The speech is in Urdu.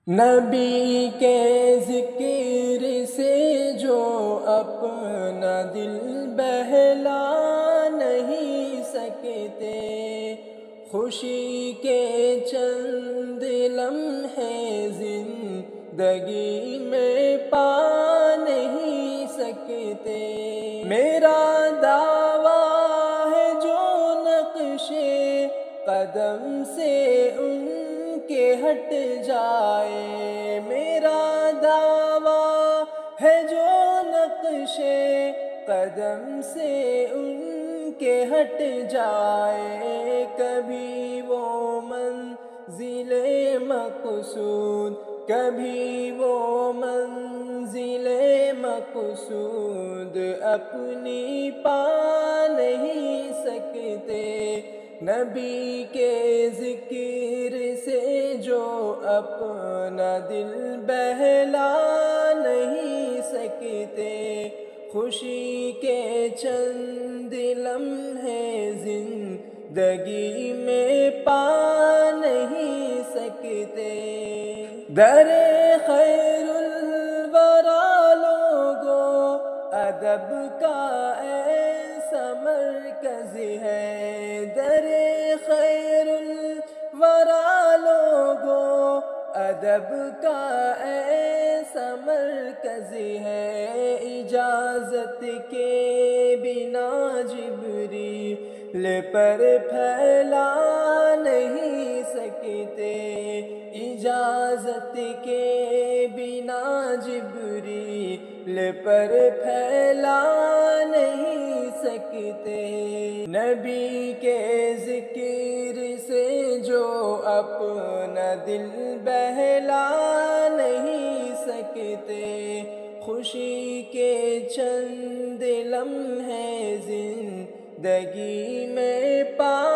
نبی کے ذکر سے جو اپنا دل بہلا نہیں سکتے، خوشی کے چند لمحے زندگی میں پا نہیں سکتے۔ میرا دعویٰ ہے جو نقش قدم سے ان کے ہٹ جائے، میرا دعویٰ ہے جو نقش قدم سے ان کے ہٹ جائے، کبھی وہ منزل مقصود کبھی وہ منزل مقصود اپنی پا نہیں سکتے۔ نبی کے ذکر سے جو اپنا دل بہلا نہیں سکتے، خوشی کے چند لمحے زندگی میں پا نہیں سکتے۔ در خیر الورا لوگوں ادب کا ایسا مرکز ہے، در خیر الورا لوگوں ادب کا ایسا مرکز ہے، اجازت کے بنا جبریل پر پھیلا نہیں سکتے، اجازت کے بنا جبریل پر پھیلا نہیں سکتے۔ نبی کے ذکر سے جو اپنا دل بہلا نہیں سکتے، خوشی کے چند لمحے زندگی میں پا